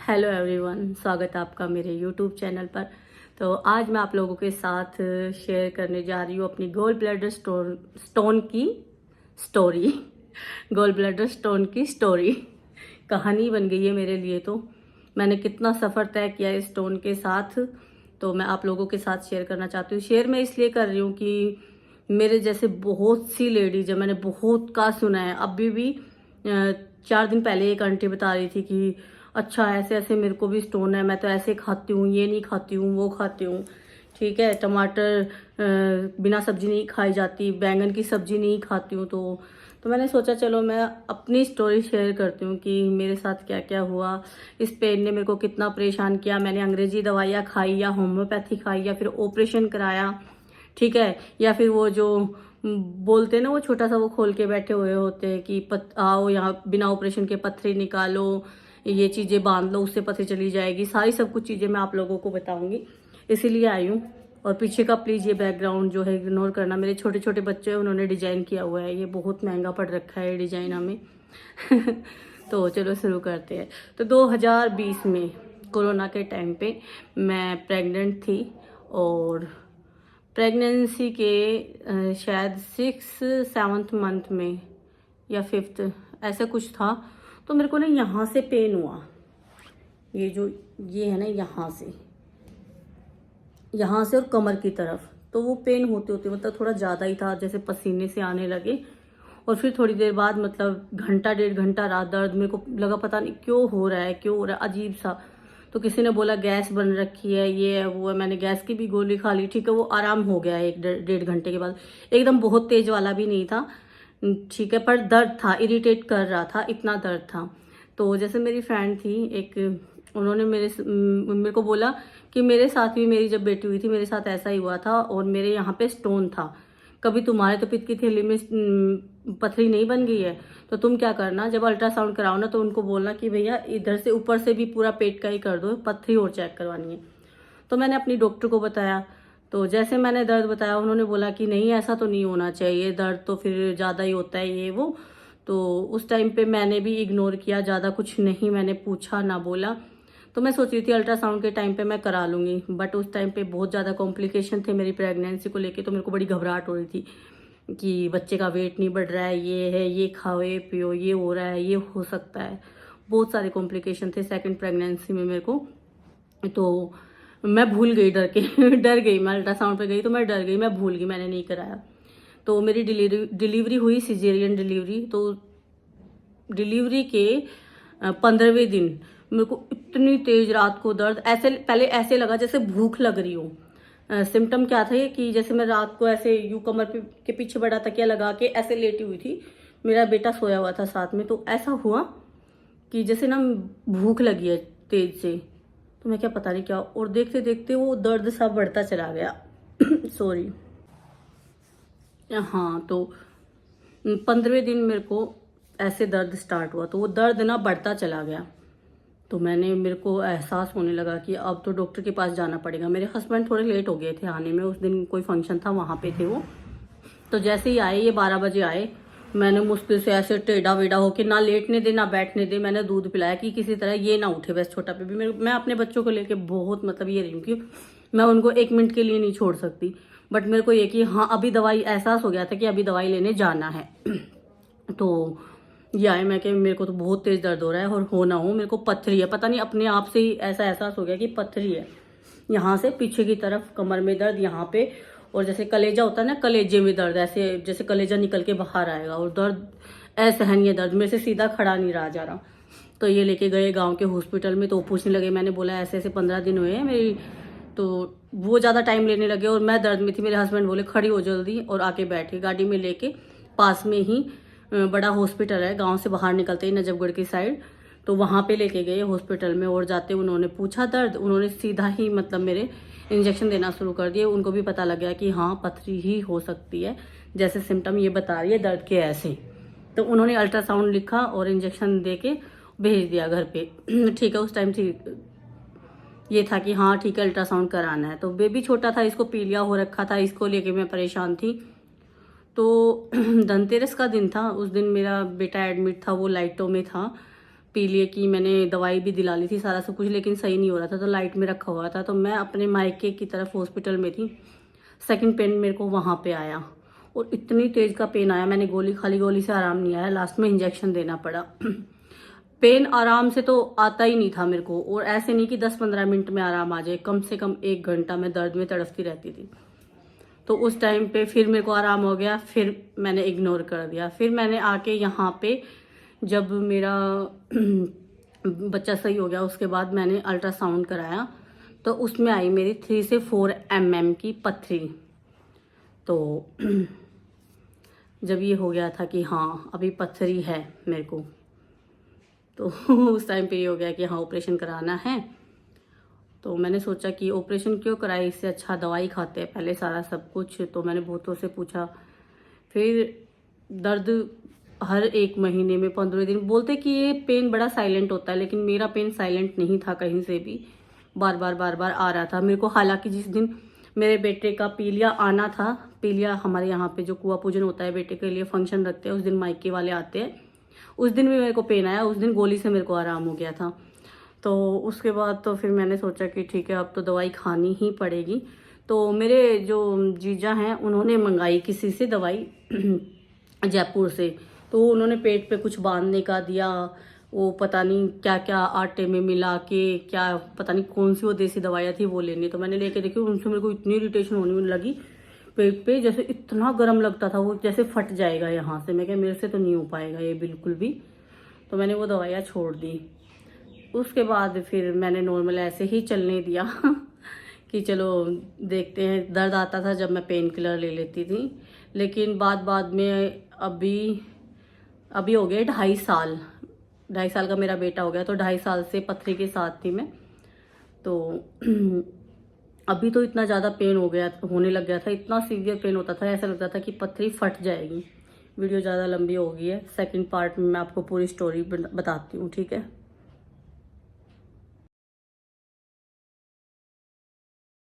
Hello everyone, स्वागत है आपका मेरे यूट्यूब चैनल पर। तो आज मैं आप लोगों के साथ शेयर करने जा रही हूँ अपनी गोल ब्लैडर स्टोन की स्टोरी। गोल ब्लैडर स्टोन की स्टोरी कहानी बन गई है मेरे लिए। तो मैंने कितना सफ़र तय किया इस स्टोन के साथ, तो मैं आप लोगों के साथ शेयर करना चाहती हूँ। शेयर मैं इसलिए कर रही हूँ कि मेरे जैसे बहुत सी लेडीज है, मैंने बहुत का सुना है। अभी भी 4 दिन पहले एक आंटी बता रही थी कि अच्छा ऐसे ऐसे मेरे को भी स्टोन है, मैं तो ऐसे खाती हूँ, ये नहीं खाती हूँ, वो खाती हूँ। ठीक है, टमाटर बिना सब्जी नहीं खाई जाती, बैंगन की सब्जी नहीं खाती हूँ। तो मैंने सोचा चलो मैं अपनी स्टोरी शेयर करती हूँ कि मेरे साथ क्या क्या हुआ। इस पेन ने मेरे को कितना परेशान किया। मैंने अंग्रेजी दवाइयाँ खाई या होम्योपैथी खाई या फिर ऑपरेशन कराया, ठीक है, या फिर वो जो बोलते हैं ना, वो छोटा सा वो खोल के बैठे हुए होते हैं कि आओ यहाँ बिना ऑपरेशन के पत्थरी निकालो, ये चीज़ें बांध लो, उससे पथरी चली जाएगी। सारी सब कुछ चीज़ें मैं आप लोगों को बताऊंगी, इसीलिए आई हूँ। और पीछे का प्लीज़ ये बैकग्राउंड जो है इग्नोर करना। मेरे छोटे छोटे बच्चे हैं, उन्होंने डिजाइन किया हुआ है, ये बहुत महंगा पड़ रखा है डिजाइन हमें। तो चलो शुरू करते हैं। तो 2020 में कोरोना के टाइम पे मैं प्रेग्नेंट थी, और प्रेगनेंसी के शायद 6-7 मंथ में या 5th ऐसा कुछ था। तो मेरे को ना यहाँ से पेन हुआ, ये जो ये है ना, यहाँ से और कमर की तरफ। तो वो पेन होते होते मतलब थोड़ा ज़्यादा ही था, जैसे पसीने से आने लगे। और फिर थोड़ी देर बाद मतलब घंटा 1.5 घंटा रात दर्द। मेरे को लगा पता नहीं क्यों हो रहा है, अजीब सा। तो किसी ने बोला गैस बन रखी है, ये है वो है। मैंने गैस की भी गोली खा ली, ठीक है, वो आराम हो गया है 1-1.5 घंटे के बाद। एकदम बहुत तेज वाला भी नहीं था, ठीक है, पर दर्द था, इरिटेट कर रहा था, इतना दर्द था। तो जैसे मेरी फ्रेंड थी एक, उन्होंने मेरे को बोला कि मेरे साथ भी, मेरी जब बेटी हुई थी मेरे साथ ऐसा ही हुआ था, और मेरे यहाँ पे स्टोन था। कभी तुम्हारे तो पित्त की थैली में पथरी नहीं बन गई है, तो तुम क्या करना, जब अल्ट्रासाउंड कराओ ना तो उनको बोलना कि भैया इधर से ऊपर से भी पूरा पेट का ही कर दो, पथरी और चेक करवानी है। तो मैंने अपनी डॉक्टर को बताया। तो जैसे मैंने दर्द बताया, उन्होंने बोला कि नहीं ऐसा तो नहीं होना चाहिए, दर्द तो फिर ज़्यादा ही होता है ये वो। तो उस टाइम पे मैंने भी इग्नोर किया, ज़्यादा कुछ नहीं मैंने पूछा ना बोला। तो मैं सोच रही थी अल्ट्रासाउंड के टाइम पे मैं करा लूँगी, बट उस टाइम पे बहुत ज़्यादा कॉम्प्लिकेशन थे मेरी प्रेगनेंसी को लेके। तो मेरे को बड़ी घबराहट हो रही थी कि बच्चे का वेट नहीं बढ़ रहा है, ये है, ये खाओ ये पियो, ये हो रहा है, ये हो सकता है। बहुत सारे कॉम्प्लिकेशन थे सेकंड प्रेगनेंसी में मेरे को। तो मैं भूल गई डर के डर गई, मैं अल्ट्रासाउंड पे गई तो मैं डर गई, मैं भूल गई, मैंने नहीं कराया। तो मेरी डिलीवरी हुई सिजेरियन डिलीवरी। तो डिलीवरी के 15वें दिन मेरे को इतनी तेज रात को दर्द, ऐसे पहले ऐसे लगा जैसे भूख लग रही हो। सिम्टम क्या था कि जैसे मैं रात को ऐसे यूं कमर के पीछे बड़ा तकिया लगा के ऐसे लेटी हुई थी, मेरा बेटा सोया हुआ था साथ में। तो ऐसा हुआ कि जैसे ना भूख लगी है तेज से। तो मैं क्या पता नहीं क्या, और देखते देखते वो दर्द सा बढ़ता चला गया। सॉरी। हाँ, तो 15वें दिन मेरे को ऐसे दर्द स्टार्ट हुआ, तो वो दर्द ना बढ़ता चला गया। तो मेरे को एहसास होने लगा कि अब तो डॉक्टर के पास जाना पड़ेगा। मेरे हस्बैंड थोड़े लेट हो गए थे आने में, उस दिन कोई फंक्शन था, वहाँ पे थे वो। तो जैसे ही आए, ये 12 बजे आए, मैंने मुश्किल से ऐसे टेढ़ा वेढ़ा होके, ना लेटने दे ना बैठने दे, मैंने दूध पिलाया कि किसी तरह ये ना उठे। बस छोटा पे भी मैं अपने बच्चों को लेके बहुत मतलब ये रही हूँ कि मैं उनको 1 मिनट के लिए नहीं छोड़ सकती। बट मेरे को ये कि हाँ अभी दवाई, एहसास हो गया था कि अभी दवाई लेने जाना है। तो ये आए, मैं कि मेरे को तो बहुत तेज दर्द हो रहा है, और हो ना हो मेरे को पथरी है। पता नहीं अपने आप से ही ऐसा एहसास हो गया कि पथरी है। यहाँ से पीछे की तरफ कमर में दर्द, यहाँ पे, और जैसे कलेजा होता है ना, कलेजे में दर्द, ऐसे जैसे कलेजा निकल के बाहर आएगा, और दर्द असहनीय दर्द, मेरे से सीधा खड़ा नहीं रहा जा रहा। तो ये लेके गए गांव के हॉस्पिटल में। तो पूछने लगे, मैंने बोला ऐसे ऐसे 15 दिन हुए हैं मेरी। तो वो ज़्यादा टाइम लेने लगे, और मैं दर्द में थी। मेरे हस्बैंड बोले खड़ी हो जल्दी, और आके बैठे गाड़ी में लेके। पास में ही बड़ा हॉस्पिटल है, गांव से बाहर निकलते ही नजफगढ़ की साइड। तो वहाँ पे लेके गए हॉस्पिटल में, और जाते उन्होंने पूछा दर्द, उन्होंने सीधा ही मतलब मेरे इंजेक्शन देना शुरू कर दिए। उनको भी पता लग गया कि हाँ पथरी ही हो सकती है, जैसे सिम्टम ये बता रही है दर्द के ऐसे। तो उन्होंने अल्ट्रासाउंड लिखा और इंजेक्शन दे के भेज दिया घर पे। ठीक है, उस टाइम ठीक ये था कि हाँ ठीक है अल्ट्रासाउंड कराना है। तो बेबी छोटा था, इसको पीलिया हो रखा था, इसको लेके मैं परेशान थी। तो धनतेरस का दिन था, उस दिन मेरा बेटा एडमिट था, वो लाइटों में था। पी लिए कि मैंने दवाई भी दिला ली थी, सारा सब कुछ, लेकिन सही नहीं हो रहा था, तो लाइट में रखा हुआ था। तो मैं अपने मायके की तरफ हॉस्पिटल में थी, सेकंड पेन मेरे को वहाँ पे आया और इतनी तेज़ का पेन आया, मैंने गोली खाली, गोली से आराम नहीं आया, लास्ट में इंजेक्शन देना पड़ा। पेन आराम से तो आता ही नहीं था मेरे को, और ऐसे नहीं कि 10-15 मिनट में आराम आ जाए, कम से कम 1 घंटा मैं दर्द में तड़पती रहती थी। तो उस टाइम पे फिर मेरे को आराम हो गया, फिर मैंने इग्नोर कर दिया। फिर मैंने आके यहाँ पे जब मेरा बच्चा सही हो गया, उसके बाद मैंने अल्ट्रासाउंड कराया, तो उसमें आई मेरी 3 से 4 mm की पथरी। तो जब ये हो गया था कि हाँ अभी पथरी है मेरे को, तो उस टाइम पे ये हो गया कि हाँ ऑपरेशन कराना है। तो मैंने सोचा कि ऑपरेशन क्यों कराए, इससे अच्छा दवाई खाते हैं पहले सारा सब कुछ। तो मैंने बहुतों से पूछा, फिर दर्द हर 1 महीने में 15 दिन, बोलते कि ये पेन बड़ा साइलेंट होता है, लेकिन मेरा पेन साइलेंट नहीं था कहीं से भी, बार बार आ रहा था मेरे को। हालांकि जिस दिन मेरे बेटे का पीलिया आना था, पीलिया हमारे यहाँ पे जो कुआं पूजन होता है, बेटे के लिए फंक्शन रखते हैं, उस दिन मायके वाले आते हैं, उस दिन भी मेरे को पेन आया, उस दिन गोली से मेरे को आराम हो गया था। तो उसके बाद तो फिर मैंने सोचा कि ठीक है अब तो दवाई खानी ही पड़ेगी। तो मेरे जो जीजा हैं उन्होंने मंगाई किसी से दवाई जयपुर से, तो उन्होंने पेट पे कुछ बांधने का दिया, वो पता नहीं क्या क्या आटे में मिला के, क्या पता नहीं कौन सी वो देसी दवाइयाँ थी वो लेनी। तो मैंने लेके देखी, उनसे मेरे को इतनी इरिटेशन होने लगी पेट पे, जैसे इतना गर्म लगता था, वो जैसे फट जाएगा यहाँ से। मैं क्या मेरे से तो नहीं हो पाएगा ये बिल्कुल भी। तो मैंने वो दवाइयाँ छोड़ दी। उसके बाद फिर मैंने नॉर्मल ऐसे ही चलने दिया कि चलो देखते हैं। दर्द आता था जब मैं पेन किलर ले लेती थी, लेकिन बाद में अभी हो गए 2.5 साल, 2.5 साल का मेरा बेटा हो गया, तो 2.5 साल से पथरी के साथ थी मैं। तो अभी तो इतना ज़्यादा पेन होने लग गया था, इतना सीवियर पेन होता था, ऐसा लगता था कि पथरी फट जाएगी। वीडियो ज़्यादा लंबी हो गई है, सेकंड पार्ट में मैं आपको पूरी स्टोरी बताती हूँ, ठीक है।